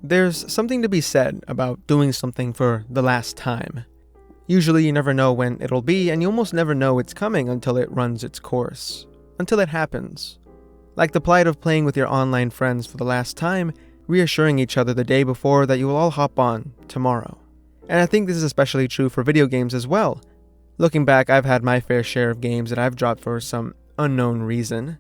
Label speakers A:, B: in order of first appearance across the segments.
A: There's something to be said about doing something for the last time. Usually you never know when it'll be, and you almost never know it's coming until it runs its course. Until it happens. Like the plight of playing with your online friends for the last time, reassuring each other the day before that you will all hop on tomorrow. And I think this is especially true for video games as well. Looking back, I've had my fair share of games that I've dropped for some unknown reason,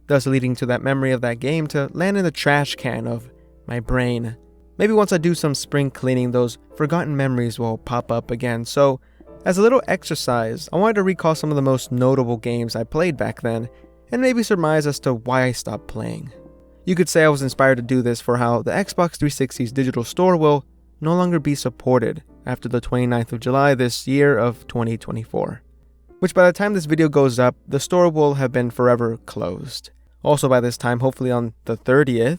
A: thus leading to that memory of that game to land in the trash can of my brain. Maybe once I do some spring cleaning, those forgotten memories will pop up again. So, as a little exercise, I wanted to recall some of the most notable games I played back then, and maybe surmise as to why I stopped playing. You could say I was inspired to do this for how the Xbox 360's digital store will no longer be supported after the 29th of July this year of 2024. Which by the time this video goes up, the store will have been forever closed. Also by this time, hopefully on the 30th,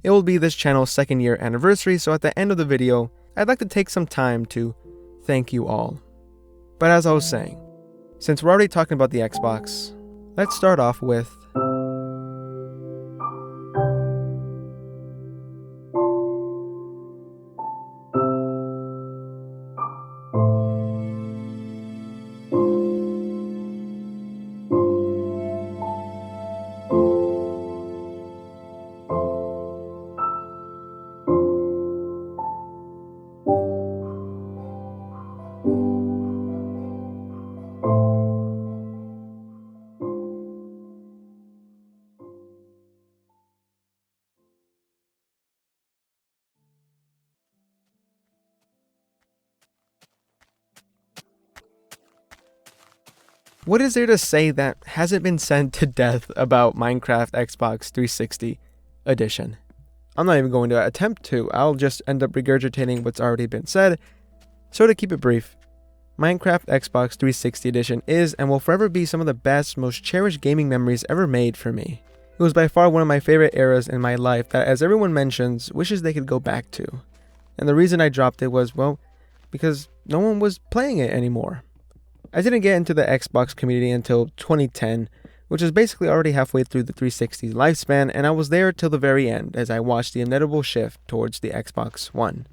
A: it will be this channel's 2nd year anniversary, so at the end of the video, I'd like to take some time to thank you all. But as I was saying, since we're already talking about the Xbox, let's start off with what is there to say that hasn't been said to death about Minecraft Xbox 360 Edition? I'm not even going to attempt to, I'll just end up regurgitating what's already been said. So to keep it brief, Minecraft Xbox 360 Edition is and will forever be some of the best, most cherished gaming memories ever made for me. It was by far one of my favorite eras in my life that, as everyone mentions, wishes they could go back to. And the reason I dropped it was, well, because no one was playing it anymore. I didn't get into the Xbox community until 2010, which is basically already halfway through the 360's lifespan, and I was there till the very end as I watched the inevitable shift towards the Xbox One.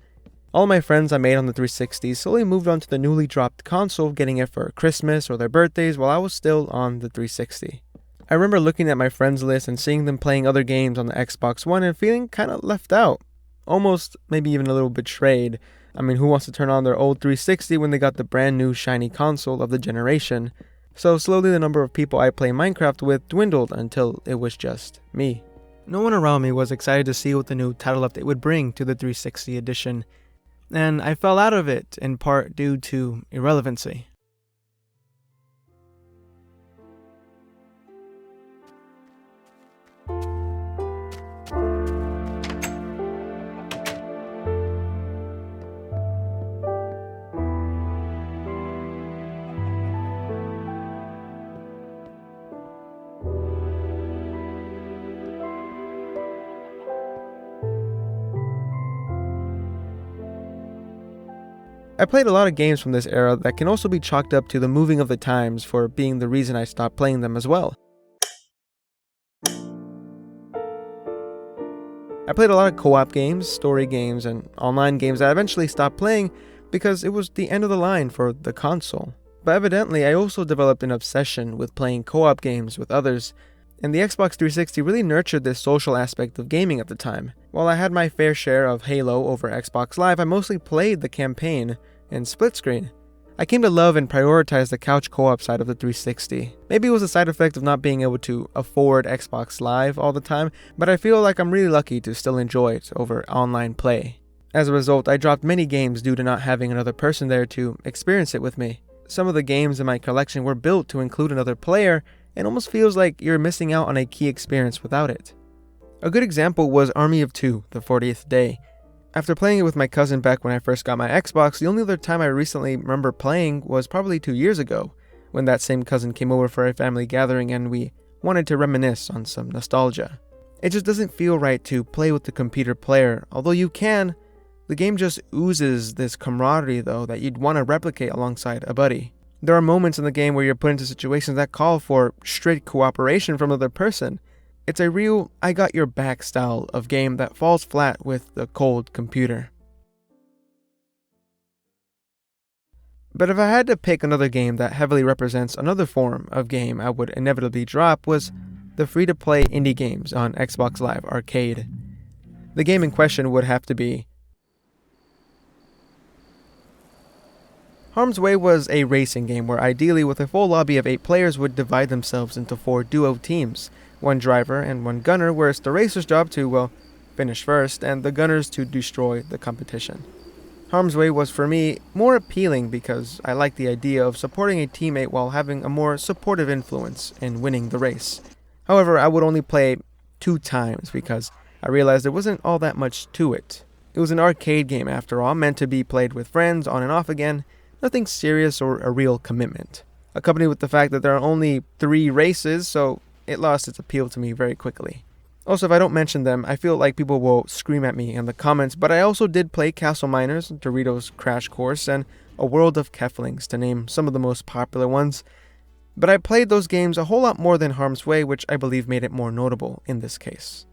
A: All my friends I made on the 360 slowly moved on to the newly dropped console, getting it for Christmas or their birthdays while I was still on the 360. I remember looking at my friends list and seeing them playing other games on the Xbox One and feeling kinda left out. Almost, maybe even a little betrayed. I mean, who wants to turn on their old 360 when they got the brand new shiny console of the generation? So slowly the number of people I play Minecraft with dwindled until it was just me. No one around me was excited to see what the new title update would bring to the 360 edition, and I fell out of it in part due to irrelevancy. I played a lot of games from this era that can also be chalked up to the moving of the times for being the reason I stopped playing them as well. I played a lot of co-op games, story games, and online games that I eventually stopped playing because it was the end of the line for the console. But evidently, I also developed an obsession with playing co-op games with others, and the Xbox 360 really nurtured this social aspect of gaming at the time. While I had my fair share of Halo over Xbox Live, I mostly played the campaign and split screen. I came to love and prioritize the couch co-op side of the 360. Maybe it was a side effect of not being able to afford Xbox Live all the time, but I feel like I'm really lucky to still enjoy it over online play. As a result, I dropped many games due to not having another person there to experience it with me. Some of the games in my collection were built to include another player, and almost feels like you're missing out on a key experience without it. A good example was Army of Two, the 40th Day. After playing it with my cousin back when I first got my Xbox, the only other time I recently remember playing was probably 2 years ago, when that same cousin came over for a family gathering and we wanted to reminisce on some nostalgia. It just doesn't feel right to play with the computer player, although you can. The game just oozes this camaraderie though that you'd want to replicate alongside a buddy. There are moments in the game where you're put into situations that call for strict cooperation from another person, It's a real I got your back style of game that falls flat with the cold computer. But if I had to pick another game that heavily represents another form of game I would inevitably drop was the free-to-play indie games on Xbox Live Arcade. The game in question would have to be Harm's Way was a racing game where ideally with a full lobby of 8 players would divide themselves into 4 duo teams, 1 driver and 1 gunner, where it's the racer's job to, well, finish first and the gunner's to destroy the competition. Harm's Way was for me more appealing because I liked the idea of supporting a teammate while having a more supportive influence in winning the race. However, I would only play 2 times because I realized there wasn't all that much to it. It was an arcade game after all, meant to be played with friends on and off again, nothing serious or a real commitment. Accompanied with the fact that there are only 3 races, so it lost its appeal to me very quickly. Also, if I don't mention them, I feel like people will scream at me in the comments, but I also did play Castle Miners, Doritos Crash Course, and A World of Keflings, to name some of the most popular ones. But I played those games a whole lot more than Harm's Way, which I believe made it more notable in this case.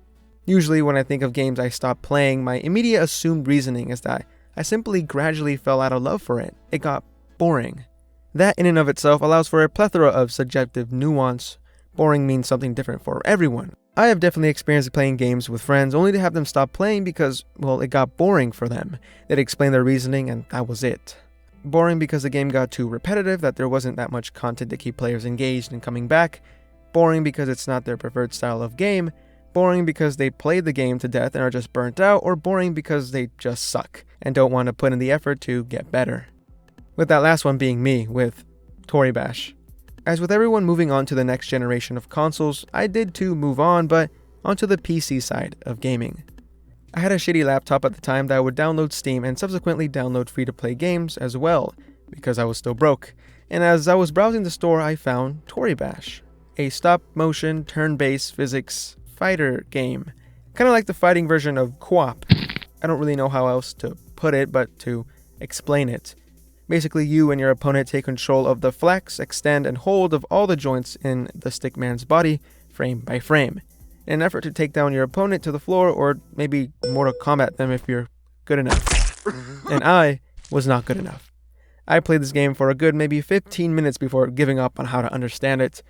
A: Usually when I think of games I stopped playing, my immediate assumed reasoning is that I simply gradually fell out of love for it. It got boring. That in and of itself allows for a plethora of subjective nuance. Boring means something different for everyone. I have definitely experienced playing games with friends only to have them stop playing because, well, it got boring for them. They'd explain their reasoning and that was it. Boring because the game got too repetitive, that there wasn't that much content to keep players engaged and coming back. Boring because it's not their preferred style of game. Boring because they played the game to death and are just burnt out, or boring because they just suck and don't want to put in the effort to get better. With that last one being me, with Tory Bash. As with everyone moving on to the next generation of consoles, I did too move on, but onto the PC side of gaming. I had a shitty laptop at the time that I would download Steam and subsequently download free-to-play games as well, because I was still broke. And as I was browsing the store, I found Tory Bash, a stop-motion, turn-based physics fighter game. Kind of like the fighting version of Co-op. I don't really know how else to put it, but to explain it. Basically, you and your opponent take control of the flex, extend, and hold of all the joints in the stickman's body, frame by frame, in an effort to take down your opponent to the floor, or maybe Mortal Kombat them if you're good enough. And I was not good enough. I played this game for a good maybe 15 minutes before giving up on how to understand it.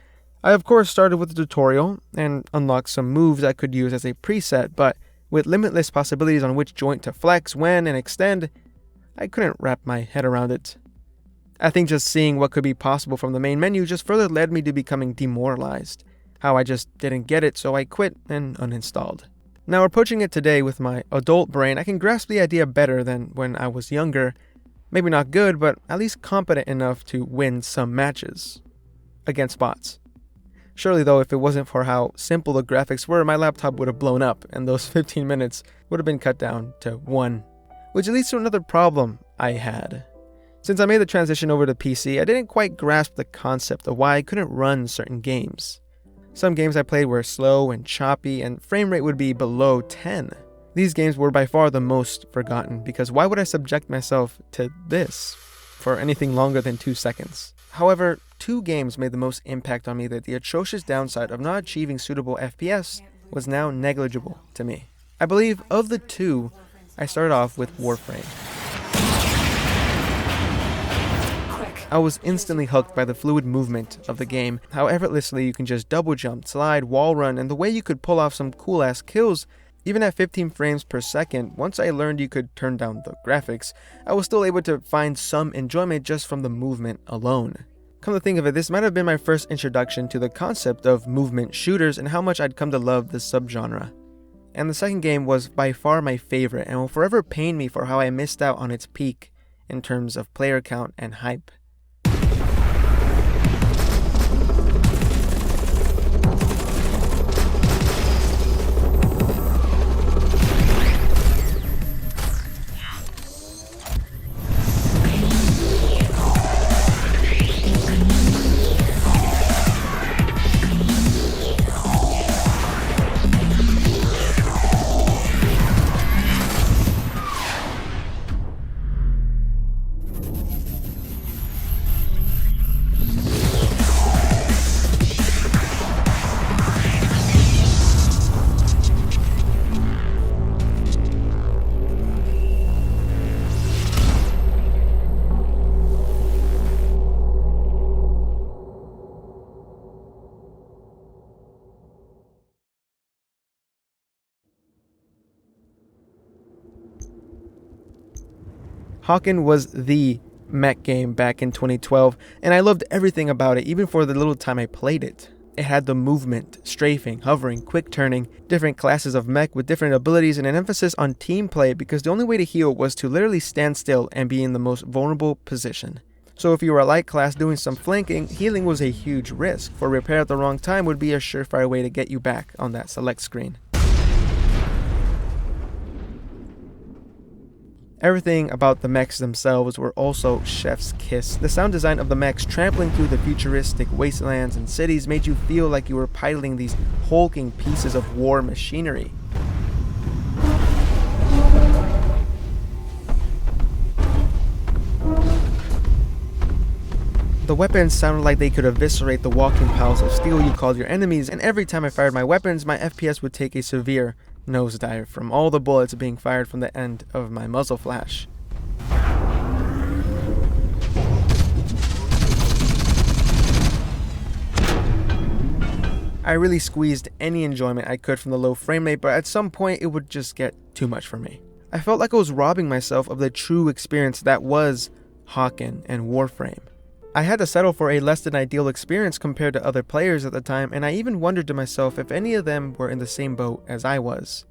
A: I of course started with the tutorial, and unlocked some moves I could use as a preset, but with limitless possibilities on which joint to flex, when, and extend, I couldn't wrap my head around it. I think just seeing what could be possible from the main menu just further led me to becoming demoralized. How I just didn't get it, so I quit and uninstalled. Now approaching it today with my adult brain, I can grasp the idea better than when I was younger. Maybe not good, but at least competent enough to win some matches. Against bots. Surely though, if it wasn't for how simple the graphics were, my laptop would have blown up, and those 15 minutes would have been cut down to 1. Which leads to another problem I had. Since I made the transition over to PC, I didn't quite grasp the concept of why I couldn't run certain games. Some games I played were slow and choppy, and frame rate would be below 10. These games were by far the most forgotten, because why would I subject myself to this for anything longer than 2 seconds? However, 2 games made the most impact on me that the atrocious downside of not achieving suitable FPS was now negligible to me. I believe of the 2, I started off with Warframe. I was instantly hooked by the fluid movement of the game, how effortlessly you can just double jump, slide, wall run, and the way you could pull off some cool ass kills. Even at 15 frames per second, once I learned you could turn down the graphics, I was still able to find some enjoyment just from the movement alone. Come to think of it, this might have been my first introduction to the concept of movement shooters and how much I'd come to love this subgenre. And the second game was by far my favorite and will forever pain me for how I missed out on its peak in terms of player count and hype. Hawken was the mech game back in 2012, and I loved everything about it, even for the little time I played it. It had the movement, strafing, hovering, quick turning, different classes of mech with different abilities, and an emphasis on team play because the only way to heal was to literally stand still and be in the most vulnerable position. So if you were a light class doing some flanking, healing was a huge risk, for repair at the wrong time would be a surefire way to get you back on that select screen. Everything about the mechs themselves were also chef's kiss. The sound design of the mechs trampling through the futuristic wastelands and cities made you feel like you were piloting these hulking pieces of war machinery. The weapons sounded like they could eviscerate the walking piles of steel you called your enemies, and every time I fired my weapons, my FPS would take a severe nosedive from all the bullets being fired from the end of my muzzle flash. I really squeezed any enjoyment I could from the low frame rate, but at some point it would just get too much for me. I felt like I was robbing myself of the true experience that was Hawken and Warframe. I had to settle for a less than ideal experience compared to other players at the time, and I even wondered to myself if any of them were in the same boat as I was.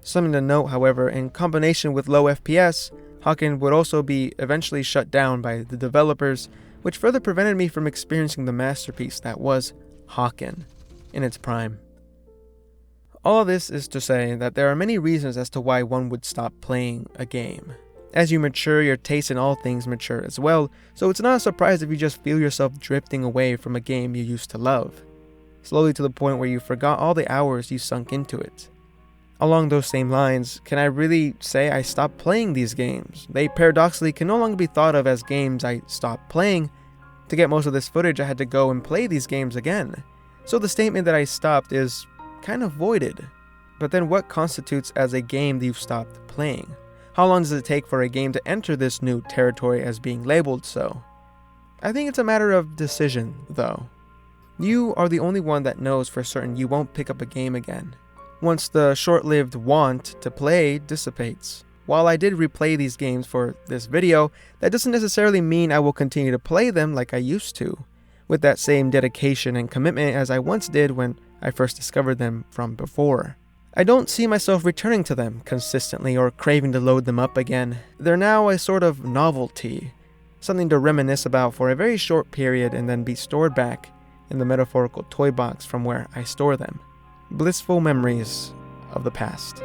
A: Something to note, however, in combination with low FPS, Hawken would also be eventually shut down by the developers, which further prevented me from experiencing the masterpiece that was Hawken in its prime. All of this is to say that there are many reasons as to why one would stop playing a game. As you mature, your taste in all things mature as well, so it's not a surprise if you just feel yourself drifting away from a game you used to love, slowly to the point where you forgot all the hours you sunk into it. Along those same lines, can I really say I stopped playing these games? They paradoxically can no longer be thought of as games I stopped playing. To get most of this footage, I had to go and play these games again. So the statement that I stopped is kind of voided. But then what constitutes as a game that you've stopped playing? How long does it take for a game to enter this new territory as being labeled so? I think it's a matter of decision, though. You are the only one that knows for certain you won't pick up a game again, once the short-lived want to play dissipates. While I did replay these games for this video, that doesn't necessarily mean I will continue to play them like I used to, with that same dedication and commitment as I once did when I first discovered them from before. I don't see myself returning to them consistently or craving to load them up again. They're now a sort of novelty, something to reminisce about for a very short period and then be stored back in the metaphorical toy box from where I store them. Blissful memories of the past.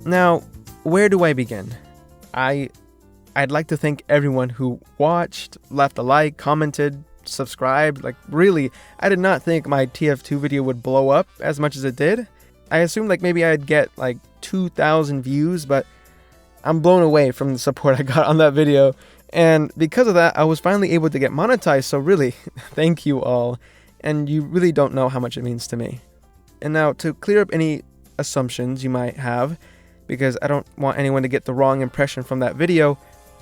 A: Now, where do I begin? I'd like to thank everyone who watched, left a like, commented, subscribed. Like, really, I did not think my TF2 video would blow up as much as it did. I assumed like maybe I'd get like 2,000 views, but I'm blown away from the support I got on that video. And because of that, I was finally able to get monetized, so really, thank you all. And you really don't know how much it means to me. And now, to clear up any assumptions you might have, because I don't want anyone to get the wrong impression from that video,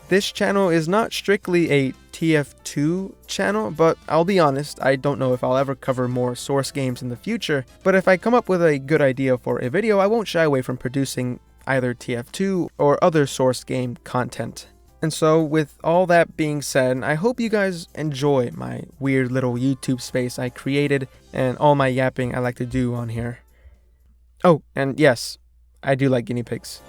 A: this channel is not strictly a TF2 channel, but I'll be honest, I don't know if I'll ever cover more Source games in the future, but if I come up with a good idea for a video, I won't shy away from producing either TF2 or other Source game content. And so, with all that being said, I hope you guys enjoy my weird little YouTube space I created and all my yapping I like to do on here. Oh, and yes, I do like guinea pigs.